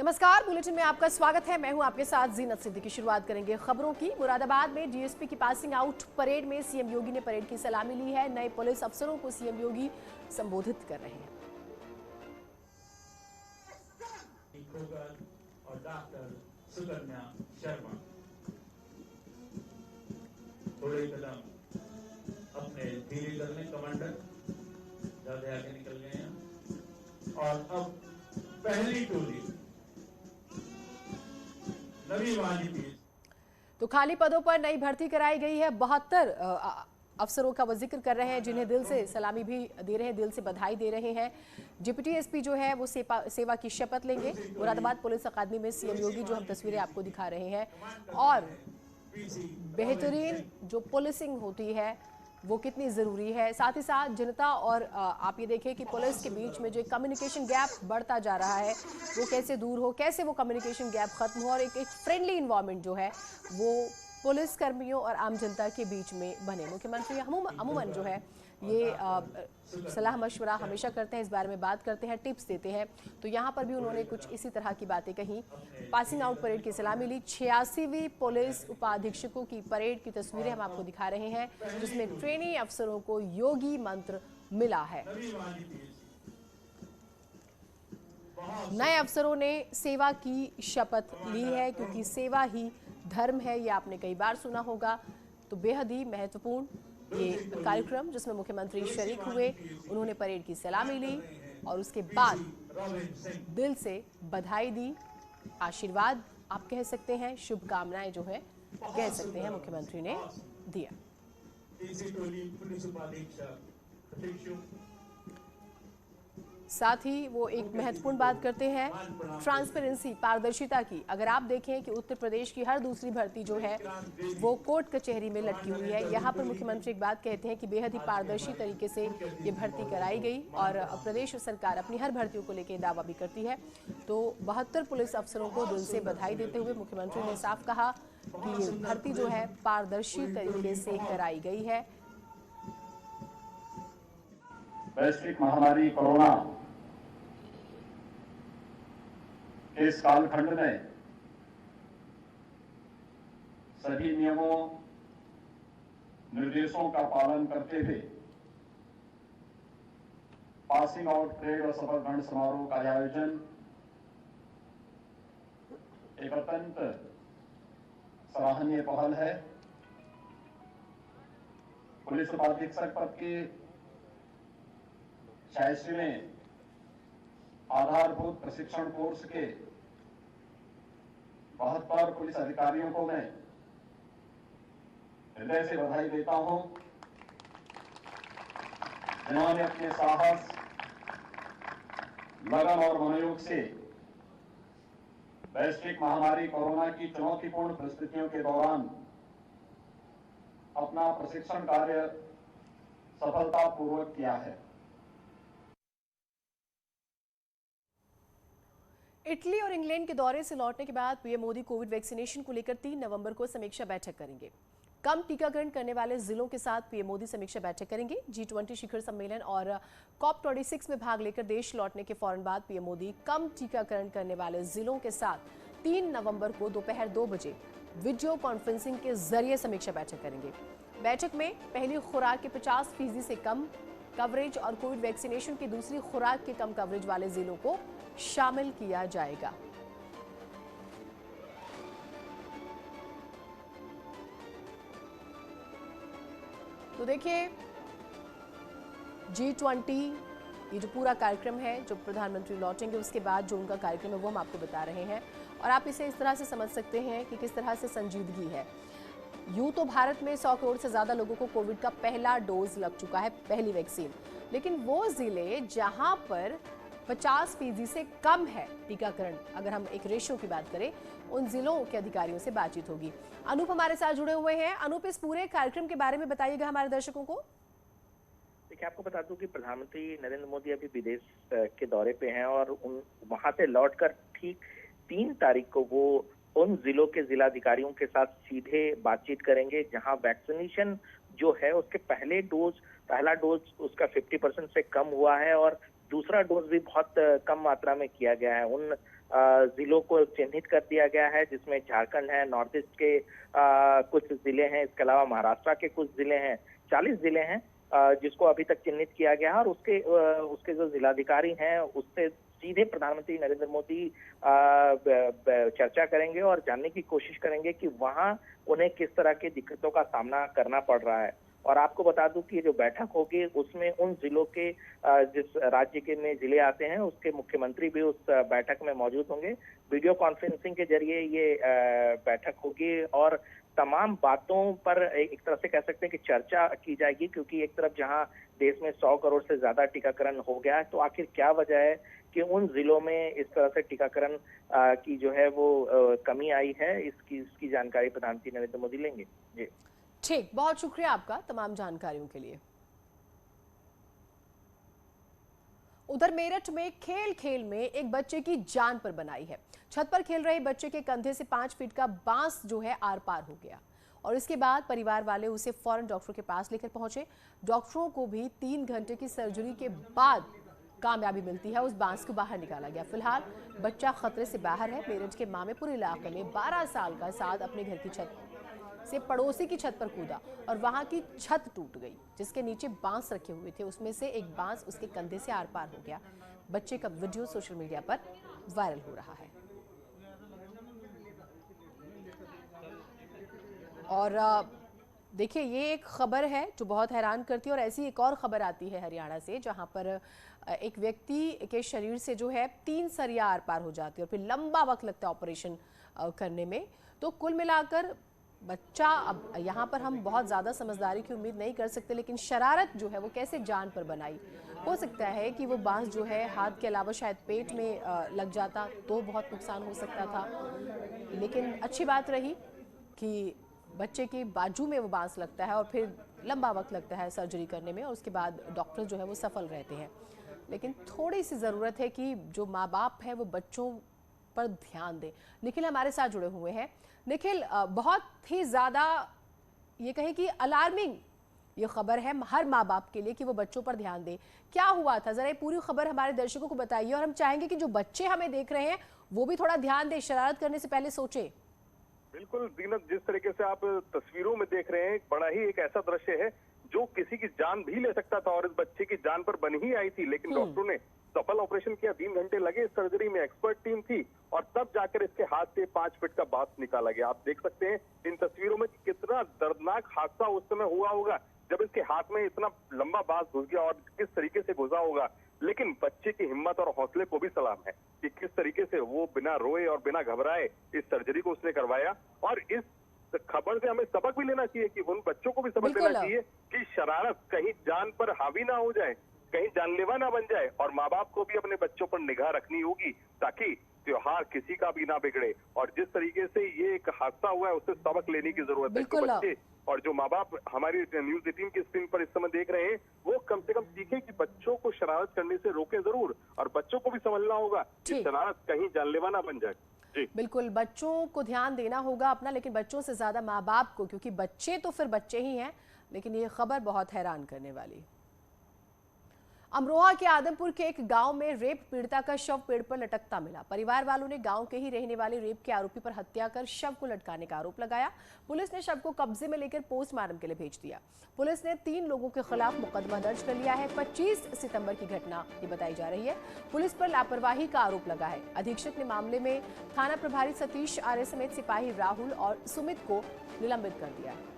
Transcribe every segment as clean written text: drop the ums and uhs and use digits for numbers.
नमस्कार, बुलेटिन में आपका स्वागत है। मैं हूं आपके साथ जीनत सिद्दीकी। शुरुआत करेंगे खबरों की। मुरादाबाद में डीएसपी की पासिंग आउट परेड में सीएम योगी ने परेड की सलामी ली है। नए पुलिस अफसरों को सीएम योगी संबोधित कर रहे हैं। और डॉक्टर सुकन्या शर्मा थोड़े कदम अपने धीरे दल में कमांडर ज्यादा आगे निकल गए हैं और अब पहली टोली नवी वाली पीस। तो खाली पदों पर नई भर्ती कराई गई है। 72 अफसरों का वो जिक्र कर रहे हैं जिन्हें दिल से सलामी भी दे रहे हैं, दिल से बधाई दे रहे हैं। डिप्टी एसपी जो है वो सेवा की शपथ लेंगे। मुरादाबाद पुलिस अकादमी में सीएम योगी जो हम तस्वीरें आपको दिखा रहे हैं, और बेहतरीन जो पुलिसिंग होती है वो कितनी ज़रूरी है। साथ ही साथ जनता और आप ये देखें कि पुलिस के बीच में जो कम्युनिकेशन गैप बढ़ता जा रहा है वो कैसे दूर हो, कैसे वो कम्युनिकेशन गैप खत्म हो और एक फ्रेंडली इन्वायरमेंट जो है वो पुलिस कर्मियों और आम जनता के बीच में बने। मुख्यमंत्री अमूमन जो है ये सलाह मशवरा हमेशा करते हैं, इस बारे में बात करते हैं, टिप्स देते हैं। तो यहाँ पर भी उन्होंने कुछ इसी तरह की बातें कही। पासिंग आउट परेड की सलामी ली। 86वीं पुलिस उपाधीक्षकों की परेड की तस्वीरें हम आपको दिखा रहे हैं, जिसमें ट्रेनी अफसरों को योगी मंत्र मिला है। नए अफसरों ने सेवा की शपथ ली है, क्योंकि सेवा ही धर्म है। ये आपने कई बार सुना होगा। तो बेहद ही महत्वपूर्ण ये कार्यक्रम जिसमें मुख्यमंत्री शरीक हुए, उन्होंने परेड की सलामी ली और उसके बाद दिल से बधाई दी, आशीर्वाद आप कह सकते हैं, शुभकामनाएं जो है कह सकते हैं मुख्यमंत्री ने दिया। साथ ही वो एक महत्वपूर्ण बात करते हैं ट्रांसपेरेंसी, पारदर्शिता की। अगर आप देखें कि उत्तर प्रदेश की हर दूसरी भर्ती जो है वो कोर्ट कचहरी में लटकी हुई है, यहाँ पर मुख्यमंत्री एक बात कहते हैं कि बेहद ही पारदर्शी तरीके से ये भर्ती कराई गई और प्रदेश सरकार अपनी हर भर्तियों को लेकर दावा भी करती है। तो 72 पुलिस अफसरों को दिल से बधाई देते हुए मुख्यमंत्री ने साफ कहा कि ये भर्ती जो है पारदर्शी तरीके से कराई गई है। वैश्विक महामारी कोरोना के इस कालखंड में सभी नियमों निर्देशों का पालन करते हुए पासिंग आउट परेड और शपथ ग्रहण समारोह का आयोजन एक अत्यंत सराहनीय पहल है। पुलिस उपाधीक्षक पद के 86वें आधारभूत प्रशिक्षण कोर्स के 72 पुलिस अधिकारियों को मैं हृदय से बधाई देता हूं, जिन्होंने अपने साहस, लगन और मनोयोग से वैश्विक महामारी कोरोना की चुनौतीपूर्ण परिस्थितियों के दौरान अपना प्रशिक्षण कार्य सफलतापूर्वक किया है। इटली और इंग्लैंड के दौरे से लौटने के बाद पीएम मोदी कोविड वैक्सीनेशन को लेकर 3 नवंबर को समीक्षा बैठक करेंगे। कम टीकाकरण करने वाले जिलों के साथ पीएम मोदी समीक्षा बैठक करेंगे। G20 शिखर सम्मेलन और COP26 में भाग लेकर देश लौटने के फौरन बाद पीएम मोदी कम टीकाकरण करने वाले जिलों के साथ 3 नवंबर को दोपहर 2 बजे वीडियो कॉन्फ्रेंसिंग के जरिए समीक्षा बैठक करेंगे। बैठक में पहली खुराक के 50% से कम कवरेज और कोविड वैक्सीनेशन की दूसरी खुराक के कम कवरेज वाले जिलों को शामिल किया जाएगा। तो देखिए, G20 ये जो पूरा कार्यक्रम है, जो प्रधानमंत्री लौटेंगे उसके बाद जो उनका कार्यक्रम है वो हम आपको बता रहे हैं, और आप इसे इस तरह से समझ सकते हैं कि किस तरह से संजीदगी है। यूं तो भारत में 100 करोड़ से ज्यादा लोगों को कोविड का पहला डोज लग चुका है, पहली वैक्सीन, लेकिन वो जिले जहां पर 50% से कम है टीकाकरण, अगर हम एक रेशियो की बात करें, उन जिलों के अधिकारियों से बातचीत होगी। अनूप हमारे साथ जुड़े हुए हैं। अनूप, इस पूरे कार्यक्रम के बारे में बताइएगा हमारे दर्शकों को। देखिए, आपको बता दूं कि प्रधानमंत्री नरेंद्र मोदी अभी विदेश के दौरे पे हैं और वहां से लौटकर ठीक 3 तारीख को वो उन जिलों के जिलाधिकारियों के साथ सीधे बातचीत करेंगे जहां वैक्सीनेशन जो है उसके पहला डोज उसका 50% से कम हुआ है और दूसरा डोज भी बहुत कम मात्रा में किया गया है। उन जिलों को चिन्हित कर दिया गया है, जिसमें झारखंड है, नॉर्थ ईस्ट के कुछ जिले हैं, इसके अलावा महाराष्ट्र के कुछ जिले हैं, 40 जिले हैं जिसको अभी तक चिन्हित किया गया है। और उसके जो जिलाधिकारी हैं उससे सीधे प्रधानमंत्री नरेंद्र मोदी चर्चा करेंगे और जानने की कोशिश करेंगे कि वहां उन्हें किस तरह की दिक्कतों का सामना करना पड़ रहा है। और आपको बता दूं कि जो बैठक होगी उसमें उन जिलों के जिस राज्य के में जिले आते हैं उसके मुख्यमंत्री भी उस बैठक में मौजूद होंगे। वीडियो कॉन्फ्रेंसिंग के जरिए ये बैठक होगी और तमाम बातों पर एक तरह से कह सकते हैं कि चर्चा की जाएगी, क्योंकि एक तरफ जहां देश में 100 करोड़ से ज्यादा टीकाकरण हो गया है, तो आखिर क्या वजह है कि उन जिलों में इस तरह से टीकाकरण की जो है वो कमी आई है। इसकी जानकारी प्रधानमंत्री नरेंद्र मोदी लेंगे। जी ठीक, बहुत शुक्रिया आपका तमाम जानकारियों के लिए। उधर मेरठ में खेल खेल में एक बच्चे की जान पर बनाई है। छत पर खेल रहे बच्चे के कंधे से 5 फीट का बांस जो है आर पार हो गया और इसके बाद परिवार वाले उसे फौरन डॉक्टर के पास लेकर पहुंचे। डॉक्टरों को भी 3 घंटे की सर्जरी के बाद कामयाबी मिलती है, उस बांस को बाहर निकाला गया। फिलहाल बच्चा खतरे से बाहर है। मेरठ के मामेपुर इलाके में 12 साल का साद अपने घर की छत से पड़ोसी की छत पर कूदा और वहां की छत टूट गई, जिसके नीचे बांस रखे हुए थे। उसमें से एक बांस उसके कंधे से आर पार हो गया। बच्चे का वीडियो सोशल मीडिया पर वायरल हो रहा है। और देखिए, ये एक खबर है जो बहुत हैरान करती है और ऐसी एक और खबर आती है हरियाणा से, जहां पर एक व्यक्ति के शरीर से जो है 3 सरिया आर पार हो जाती है और फिर लंबा वक्त लगता है ऑपरेशन करने में। तो कुल मिलाकर बच्चा, अब यहाँ पर हम बहुत ज़्यादा समझदारी की उम्मीद नहीं कर सकते, लेकिन शरारत जो है वो कैसे जान पर बनाई। हो सकता है कि वो बांस जो है हाथ के अलावा शायद पेट में लग जाता तो बहुत नुकसान हो सकता था, लेकिन अच्छी बात रही कि बच्चे के बाजू में वो बांस लगता है और फिर लंबा वक्त लगता है सर्जरी करने में और उसके बाद डॉक्टर जो है वो सफल रहते हैं। लेकिन थोड़ी सी ज़रूरत है कि जो माँ बाप हैं वो बच्चों पर ध्यान दें। निखिल हमारे साथ जुड़े हुए हैं। निखिल, बहुत ही ज़्यादा ये कहें कि अलार्मिंग ये खबर है हर माँ बाप के लिए कि वो बच्चों पर ध्यान दें। क्या हुआ था, ज़रा ये पूरी खबर हमारे दर्शकों को बताइए और हम चाहेंगे कि जो बच्चे हमें देख रहे हैं वो भी थोड़ा ध्यान दें, शरारत करने से पहले सोचें। बिल्कुल दीनत, जिस तरीके से आप तस्वीरों में देख रहे हैं, बड़ा ही एक ऐसा दृश्य है जो किसी की जान भी ले सकता था और इस बच्चे की जान पर बन ही आई थी, लेकिन डॉक्टरों ने सफल ऑपरेशन किया। 3 घंटे लगे इस सर्जरी में, एक्सपर्ट टीम थी और तब जाकर इसके हाथ से 5 फीट का बांस निकाला गया। आप देख सकते हैं इन तस्वीरों में कितना दर्दनाक हादसा उस समय हुआ होगा जब इसके हाथ में इतना लंबा बांस घुस गया और किस तरीके से घुसा होगा। लेकिन बच्चे की हिम्मत और हौसले को भी सलाम है कि किस तरीके से वो बिना रोए और बिना घबराए इस सर्जरी को उसने करवाया। और इस खबर से हमें सबक भी लेना चाहिए कि उन बच्चों को भी सबक लेना चाहिए कि शरारत कहीं जान पर हावी ना हो जाए, कहीं जानलेवा ना बन जाए। और माँ बाप को भी अपने बच्चों पर निगाह रखनी होगी ताकि त्योहार किसी का भी ना बिगड़े। और जिस तरीके से ये एक हादसा हुआ है उससे सबक लेने की जरूरत है। तो बच्चे और जो माँ बाप हमारी न्यूज 18 की स्क्रीन पर इस समय देख रहे हैं वो कम से कम सीखें कि बच्चों को शरारत करने से रोकें जरूर और बच्चों को भी समझना होगा कि शरारत कहीं जानलेवा ना बन जाए। बिल्कुल, बच्चों को ध्यान देना होगा अपना, लेकिन बच्चों से ज्यादा माँ बाप को, क्योंकि बच्चे तो फिर बच्चे ही हैं। लेकिन ये खबर बहुत हैरान करने वाली। अमरोहा के आदमपुर के एक गांव में रेप पीड़िता का शव पेड़ पर लटकता मिला। परिवार वालों ने गांव के ही रहने वाले रेप के आरोपी पर हत्या कर शव को लटकाने का आरोप लगाया। पुलिस ने शव को कब्जे में लेकर पोस्टमार्टम के लिए भेज दिया। पुलिस ने 3 लोगों के खिलाफ मुकदमा दर्ज कर लिया है। 25 सितंबर की घटना ये बताई जा रही है। पुलिस पर लापरवाही का आरोप लगा है। अधीक्षक ने मामले में थाना प्रभारी सतीश आर्य समेत सिपाही राहुल और सुमित को निलंबित कर दिया है।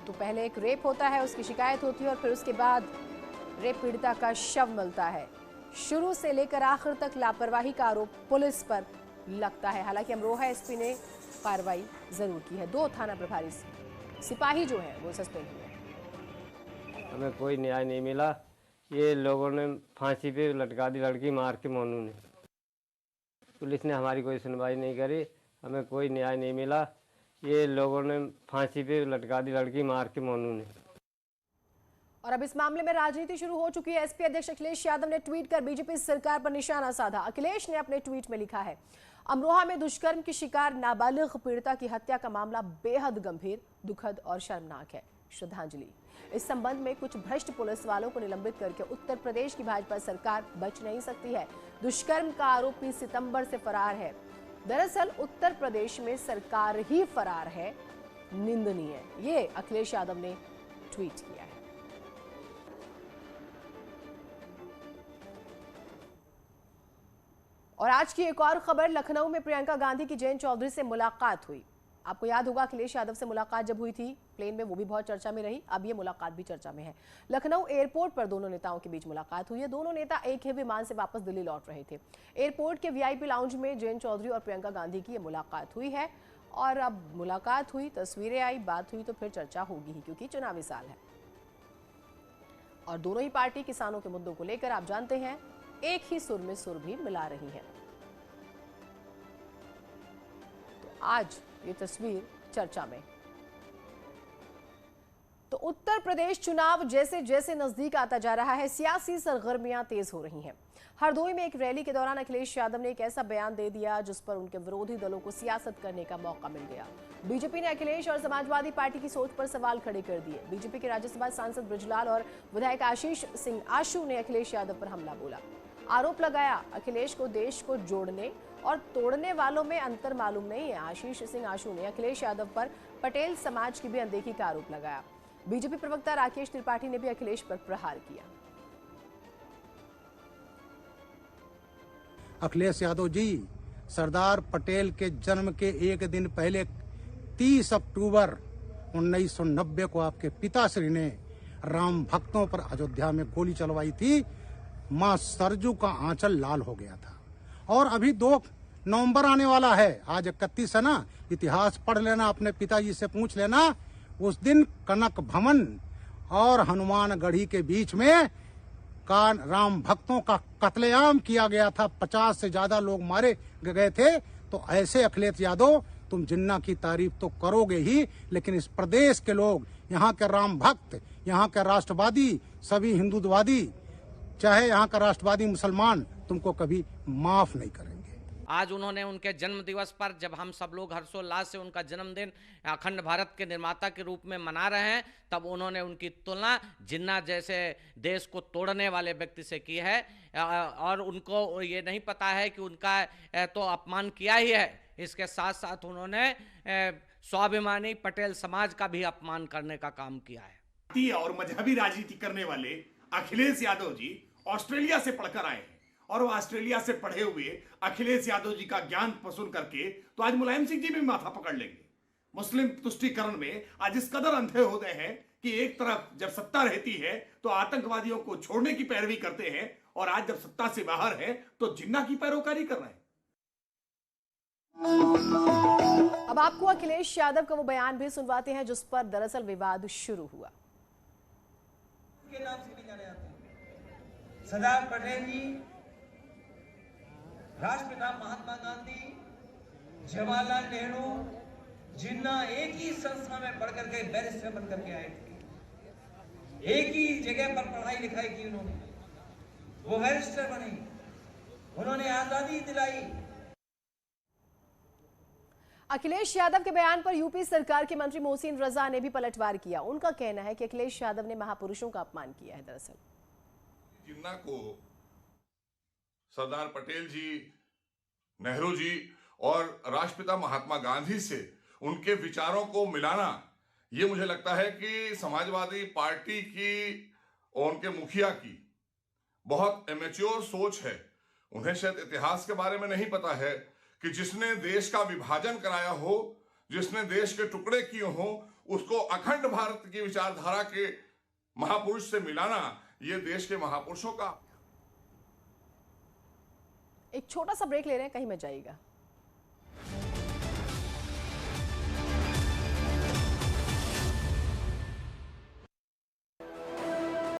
तो पहले एक रेप होता है, उसकी शिकायत होती है और फिर उसके बाद रेप पीड़िता का शव मिलता है। शुरू से लेकर आखिर तक लापरवाही का आरोप पुलिस पर लगता है। हालांकि अमरोहा एसपी ने कार्रवाई जरूर की है। 2 थाना प्रभारी सिपाही जो है वो सस्पेंड हुए। हमें कोई न्याय नहीं मिला। ये लोगों ने फांसी पे लटका दी लड़की, मार के मोनू ने। पुलिस ने हमारी कोई सुनवाई नहीं करी, हमें कोई न्याय नहीं मिला। ये लोगों ने फांसी पे लटका दी लड़की, मार के मोनू ने। और अब इस मामले में राजनीति शुरू हो चुकी है। एसपी अध्यक्ष अखिलेश यादव ने ट्वीट कर बीजेपी सरकार पर निशाना साधा। अखिलेश ने अपने ट्वीट में लिखा है, अमरोहा में दुष्कर्म की शिकार नाबालिग पीड़िता की हत्या का मामला बेहद गंभीर, दुखद और शर्मनाक है। श्रद्धांजलि। इस संबंध में कुछ भ्रष्ट पुलिस वालों को निलंबित करके उत्तर प्रदेश की भाजपा सरकार बच नहीं सकती है। दुष्कर्म का आरोपी सितंबर से फरार है। दरअसल उत्तर प्रदेश में सरकार ही फरार है, निंदनीय। ये अखिलेश यादव ने ट्वीट किया है। और आज की एक और खबर, लखनऊ में प्रियंका गांधी की जयंत चौधरी से मुलाकात हुई। आपको याद होगा अखिलेश यादव से मुलाकात जब हुई थी प्लेन में, वो भी बहुत चर्चा में रही। अब ये मुलाकात भी चर्चा में है। लखनऊ एयरपोर्ट पर दोनों नेताओं के बीच मुलाकात हुई है। दोनों नेता एक ही विमान से वापस दिल्ली लौट रहे थे। एयरपोर्ट के वीआईपी लाउंज में जयंत चौधरी और प्रियंका गांधी की ये मुलाकात हुई है। और अब मुलाकात हुई, तस्वीरें आई, बात हुई, तो फिर चर्चा होगी ही, क्योंकि चुनावी साल है और दोनों ही पार्टी किसानों के मुद्दों को लेकर, आप जानते हैं, एक ही सुर में सुर भी मिला रही है। तो आज ये तस्वीर चर्चा में। तो उत्तर प्रदेश चुनाव जैसे जैसे नजदीक आता जा रहा है, सियासी सरगर्मियां तेज हो रही हैं। हरदोई में एक रैली के दौरान अखिलेश यादव ने एक ऐसा बयान दे दिया जिस पर उनके विरोधी दलों को सियासत करने का मौका मिल गया। बीजेपी ने अखिलेश और समाजवादी पार्टी की सोच पर सवाल खड़े कर दिए। बीजेपी के राज्यसभा सांसद बृजलाल और विधायक आशीष सिंह आशू ने अखिलेश यादव पर हमला बोला। आरोप लगाया अखिलेश को देश को जोड़ने और तोड़ने वालों में अंतर मालूम नहीं है। आशीष सिंह आशू ने अखिलेश यादव पर पटेल समाज की भी अनदेखी का आरोप लगाया। बीजेपी प्रवक्ता राकेश त्रिपाठी ने भी अखिलेश पर प्रहार किया। अखिलेश यादव जी, सरदार पटेल के जन्म के एक दिन पहले 30 अक्टूबर 1990 को आपके पिताश्री ने राम भक्तों पर अयोध्या में गोली चलवाई थी। मां सरजू का आंचल लाल हो गया था। और अभी 2 नवंबर आने वाला है, आज 31 है ना, इतिहास पढ़ लेना, अपने पिताजी से पूछ लेना। उस दिन कनक भवन और हनुमानगढ़ी के बीच में राम भक्तों का कत्लेआम किया गया था। 50 से ज्यादा लोग मारे गए थे। तो ऐसे अखिलेश यादव, तुम जिन्ना की तारीफ तो करोगे ही, लेकिन इस प्रदेश के लोग, यहाँ के राम भक्त, यहाँ के राष्ट्रवादी, सभी हिंदुत्ववादी, चाहे यहाँ का राष्ट्रवादी मुसलमान, तुमको कभी माफ नहीं करेंगे। आज उन्होंने उनके जन्म दिवस पर, जब हम सब लोग हर्षोल्लास से उनका जन्मदिन अखंड भारत के निर्माता के रूप में मना रहे हैं, तब उन्होंने उनकी तुलना जिन्ना जैसे देश को तोड़ने वाले व्यक्ति से की है। और उनको ये नहीं पता है कि उनका तो अपमान किया ही है, इसके साथ साथ उन्होंने स्वाभिमानी पटेल समाज का भी अपमान करने का काम किया है। और मजहबी राजनीति करने वाले अखिलेश यादव जी ऑस्ट्रेलिया से पढ़कर आए हैं, और वो ऑस्ट्रेलिया से पढ़े हुए अखिलेश यादव जी का ज्ञान सुन करके तो आज मुलायम सिंह जी भी माथा पकड़ लेंगे। मुस्लिम तुष्टीकरण में आज इस कदर अंधे हो गए हैं कि एक तरफ जब सत्ता रहती है तो आतंकवादियों को छोड़ने की पैरवी करते हैं, और आज जब सत्ता से बाहर है तो जिन्ना की पैरोकारी कर रहे हैं। अब आपको अखिलेश यादव का वो बयान भी सुनवाते हैं जिस पर दरअसल विवाद शुरू हुआ। के नाम से भी जाने जाते हैं सरदार पटेल जी, राष्ट्रपिता महात्मा गांधी, जवाहरलाल नेहरू, जिन्ना एक ही संस्था में पढ़ करके बैरिस्टर बन करके आए थे। एक ही जगह पर पढ़ाई लिखाई की उन्होंने, वो बैरिस्टर बने, उन्होंने आजादी दिलाई। अखिलेश यादव के बयान पर यूपी सरकार के मंत्री मोहसिन रजा ने भी पलटवार किया। उनका कहना है कि अखिलेश यादव ने महापुरुषों का अपमान किया है। दरअसल जिन्ना को सरदार पटेल जी, नेहरू जी और राष्ट्रपिता महात्मा गांधी से उनके विचारों को मिलाना, ये मुझे लगता है कि समाजवादी पार्टी की और उनके मुखिया की बहुत इमेच्योर सोच है। उन्हें शायद इतिहास के बारे में नहीं पता है कि जिसने देश का विभाजन कराया हो, जिसने देश के टुकड़े किए हो, उसको अखंड भारत की विचारधारा के महापुरुष से मिलाना, ये देश के महापुरुषों का। एक छोटा सा ब्रेक ले रहे हैं, कहीं मत जाइएगा।